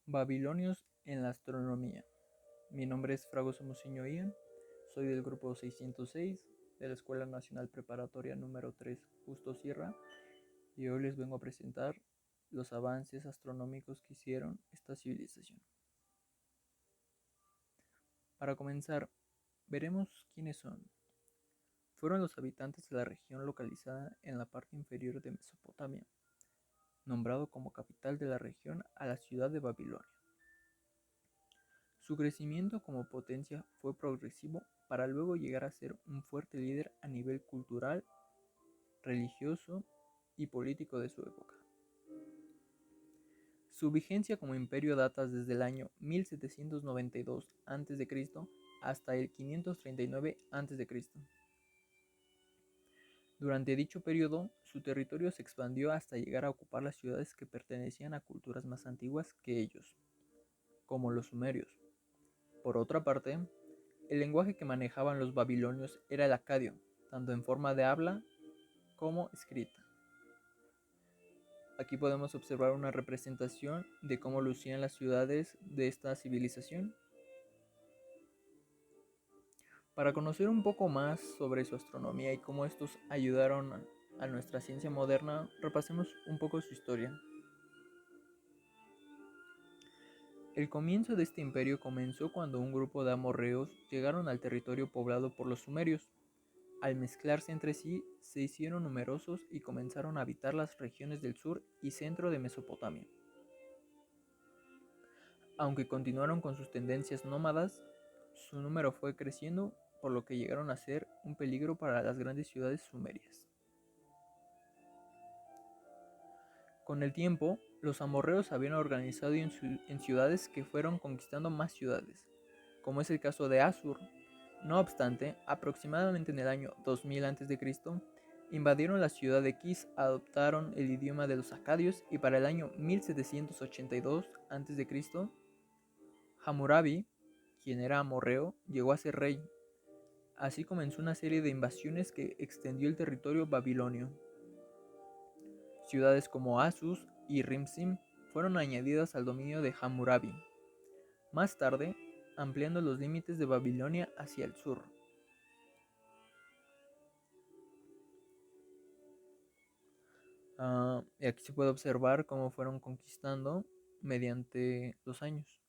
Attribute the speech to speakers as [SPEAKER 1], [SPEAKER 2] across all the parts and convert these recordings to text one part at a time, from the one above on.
[SPEAKER 1] Babilonios en la astronomía. Mi nombre es Fragoso Muciño Ian, soy del grupo 606 de la Escuela Nacional Preparatoria número 3 Justo Sierra y hoy les vengo a presentar los avances astronómicos que hicieron esta civilización. Para comenzar, veremos quiénes son. Fueron los habitantes de la región localizada en la parte inferior de Mesopotamia, nombrado como capital de la región a la ciudad de Babilonia. Su crecimiento como potencia fue progresivo para luego llegar a ser un fuerte líder a nivel cultural, religioso y político de su época. Su vigencia como imperio data desde el año 1792 a.C. hasta el 539 a.C. Durante dicho periodo, su territorio se expandió hasta llegar a ocupar las ciudades que pertenecían a culturas más antiguas que ellos, como los sumerios. Por otra parte, el lenguaje que manejaban los babilonios era el acadio, tanto en forma de habla como escrita. Aquí podemos observar una representación de cómo lucían las ciudades de esta civilización. Para conocer un poco más sobre su astronomía y cómo estos ayudaron a nuestra ciencia moderna, repasemos un poco su historia. El comienzo de este imperio comenzó cuando un grupo de amorreos llegaron al territorio poblado por los sumerios. Al mezclarse entre sí, se hicieron numerosos y comenzaron a habitar las regiones del sur y centro de Mesopotamia. Aunque continuaron con sus tendencias nómadas, su número fue creciendo, por lo que llegaron a ser un peligro para las grandes ciudades sumerias. Con el tiempo, los amorreos se habían organizado en ciudades que fueron conquistando más ciudades, como es el caso de Asur. No obstante, aproximadamente en el año 2000 a.C., invadieron la ciudad de Kis, adoptaron el idioma de los acadios y para el año 1782 a.C., Hammurabi, quien era amorreo, llegó a ser rey. Así comenzó una serie de invasiones que extendió el territorio babilonio. Ciudades como Asus y Rimsim fueron añadidas al dominio de Hammurabi, más tarde ampliando los límites de Babilonia hacia el sur. Y aquí se puede observar cómo fueron conquistando mediante los años,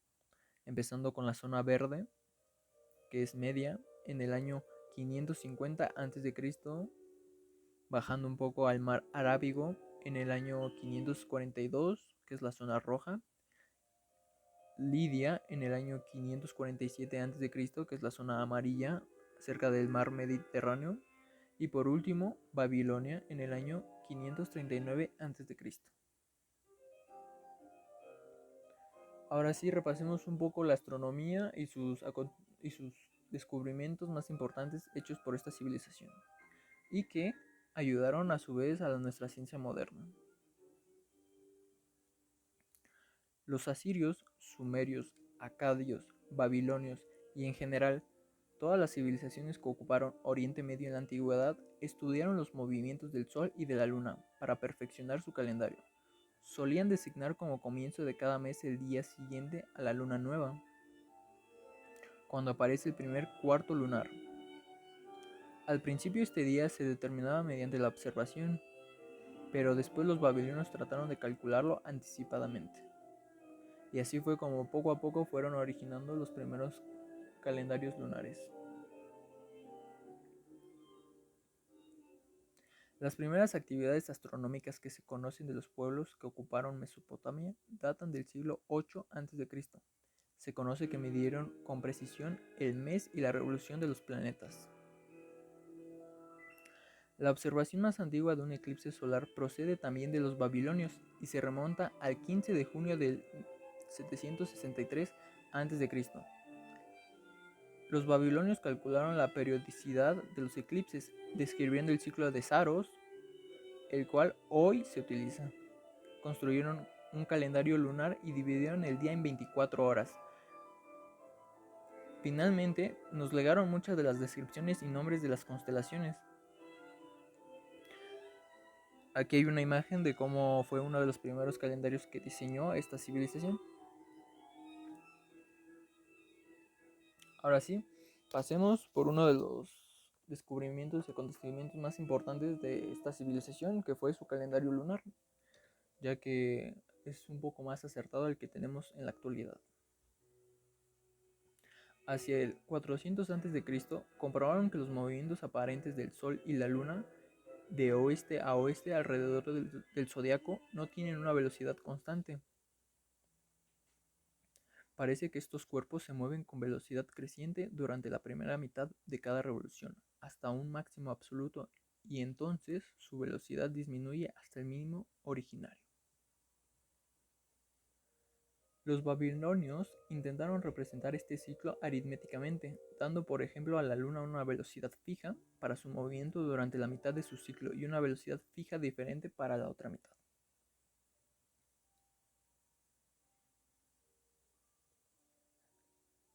[SPEAKER 1] empezando con la zona verde, que es media, en el año 550 a.C., bajando un poco al mar Arábigo en el año 542, que es la zona roja, Lidia en el año 547 a.C., que es la zona amarilla, cerca del mar Mediterráneo, y por último, Babilonia en el año 539 a.C. Ahora sí, repasemos un poco la astronomía y sus descubrimientos más importantes hechos por esta civilización, y que ayudaron a su vez a nuestra ciencia moderna. Los asirios, sumerios, acadios, babilonios y en general todas las civilizaciones que ocuparon Oriente Medio en la antigüedad estudiaron los movimientos del Sol y de la Luna para perfeccionar su calendario. Solían designar como comienzo de cada mes el día siguiente a la luna nueva, cuando aparece el primer cuarto lunar. Al principio este día se determinaba mediante la observación, pero después los babilonios trataron de calcularlo anticipadamente. Y así fue como poco a poco fueron originando los primeros calendarios lunares. Las primeras actividades astronómicas que se conocen de los pueblos que ocuparon Mesopotamia datan del siglo 8 a.C. Se conoce que midieron con precisión el mes y la revolución de los planetas. La observación más antigua de un eclipse solar procede también de los babilonios y se remonta al 15 de junio del 763 a.C. Los babilonios calcularon la periodicidad de los eclipses, describiendo el ciclo de Saros, el cual hoy se utiliza. Construyeron un calendario lunar y dividieron el día en 24 horas. Finalmente, nos legaron muchas de las descripciones y nombres de las constelaciones. Aquí hay una imagen de cómo fue uno de los primeros calendarios que diseñó esta civilización. Ahora sí, pasemos por uno de los descubrimientos y acontecimientos más importantes de esta civilización, que fue su calendario lunar, ya que es un poco más acertado al que tenemos en la actualidad. Hacia el 400 a.C., comprobaron que los movimientos aparentes del Sol y la Luna de oeste a oeste alrededor del zodiaco no tienen una velocidad constante. Parece que estos cuerpos se mueven con velocidad creciente durante la primera mitad de cada revolución, hasta un máximo absoluto, y entonces su velocidad disminuye hasta el mínimo originario. Los babilonios intentaron representar este ciclo aritméticamente, dando por ejemplo a la luna una velocidad fija para su movimiento durante la mitad de su ciclo y una velocidad fija diferente para la otra mitad.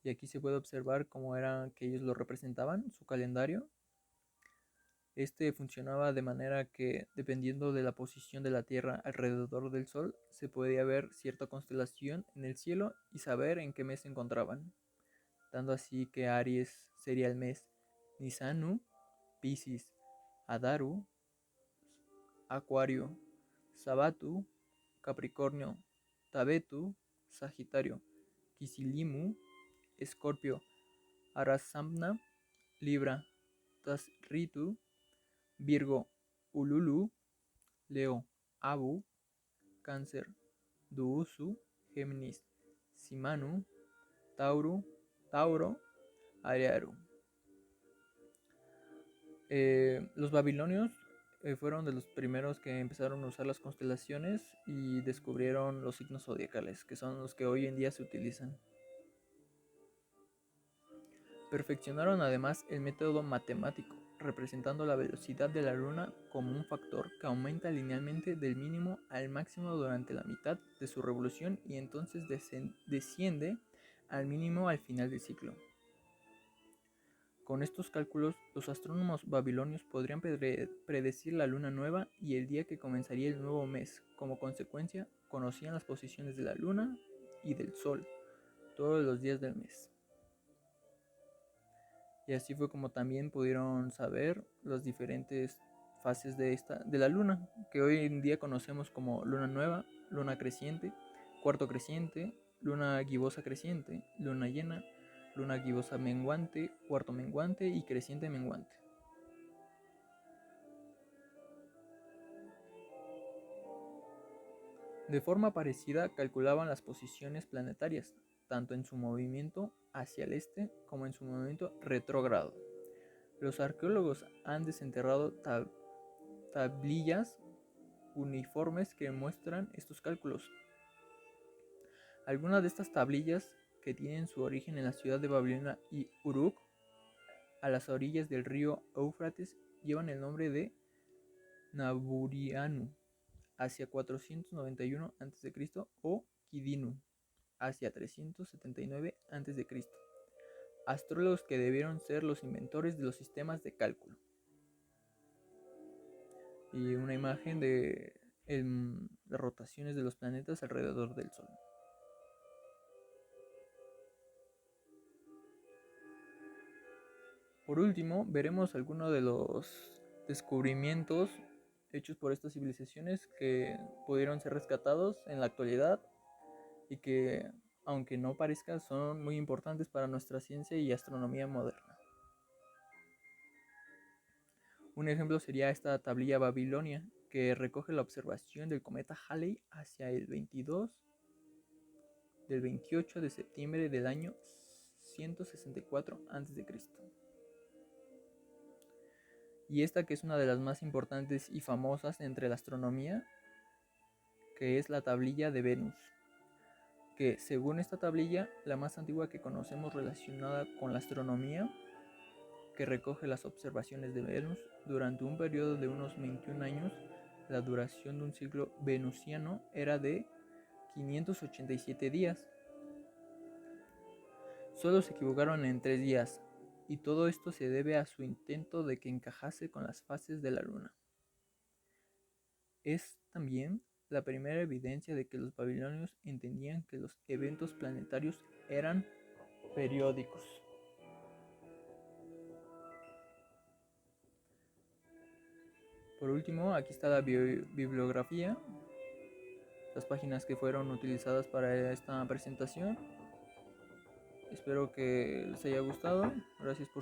[SPEAKER 1] Y aquí se puede observar cómo era que ellos lo representaban, su calendario. Este funcionaba de manera que, dependiendo de la posición de la Tierra alrededor del Sol, se podía ver cierta constelación en el cielo y saber en qué mes se encontraban, dando así que Aries sería el mes Nisanu, Piscis, Adaru, Acuario, Sabatu, Capricornio, Tabetu, Sagitario, Kisilimu, Escorpio, Arasamna, Libra, Tasritu, Virgo, Ululu, Leo, Abu, Cáncer, Duusu, Géminis, Simanu, Tauro, Ariaru. Los babilonios fueron de los primeros que empezaron a usar las constelaciones y descubrieron los signos zodiacales, que son los que hoy en día se utilizan. Perfeccionaron además el método matemático, representando la velocidad de la luna como un factor que aumenta linealmente del mínimo al máximo durante la mitad de su revolución y entonces desciende al mínimo al final del ciclo. Con estos cálculos, los astrónomos babilonios podrían predecir la luna nueva y el día que comenzaría el nuevo mes. Como consecuencia, conocían las posiciones de la luna y del sol todos los días del mes. Y así fue como también pudieron saber las diferentes fases de la luna, que hoy en día conocemos como luna nueva, luna creciente, cuarto creciente, luna gibosa creciente, luna llena, luna gibosa menguante, cuarto menguante y creciente menguante. De forma parecida calculaban las posiciones planetarias, tanto en su movimiento hacia el este como en su movimiento retrógrado. Los arqueólogos han desenterrado tablillas uniformes que muestran estos cálculos. Algunas de estas tablillas, que tienen su origen en la ciudad de Babilonia y Uruk, a las orillas del río Éufrates, llevan el nombre de Naburianu, hacia 491 a.C., o Kidinu, hacia 379 a.C., astrólogos que debieron ser los inventores de los sistemas de cálculo. Y una imagen de las rotaciones de los planetas alrededor del Sol. Por último, veremos algunos de los descubrimientos hechos por estas civilizaciones que pudieron ser rescatados en la actualidad y que, aunque no parezca, son muy importantes para nuestra ciencia y astronomía moderna. Un ejemplo sería esta tablilla babilonia, que recoge la observación del cometa Halley hacia el 28 de septiembre del año 164 a.C. Y esta, que es una de las más importantes y famosas entre la astronomía, que es la tablilla de Venus, que según esta tablilla, la más antigua que conocemos relacionada con la astronomía, que recoge las observaciones de Venus durante un periodo de unos 21 años. La duración de un ciclo venusiano era de 587 días. Solo se equivocaron en 3 días, y todo esto se debe a su intento de que encajase con las fases de la luna. Es también la primera evidencia de que los babilonios entendían que los eventos planetarios eran periódicos. Por último, aquí está la bibliografía, las páginas que fueron utilizadas para esta presentación. Espero que les haya gustado. Gracias por su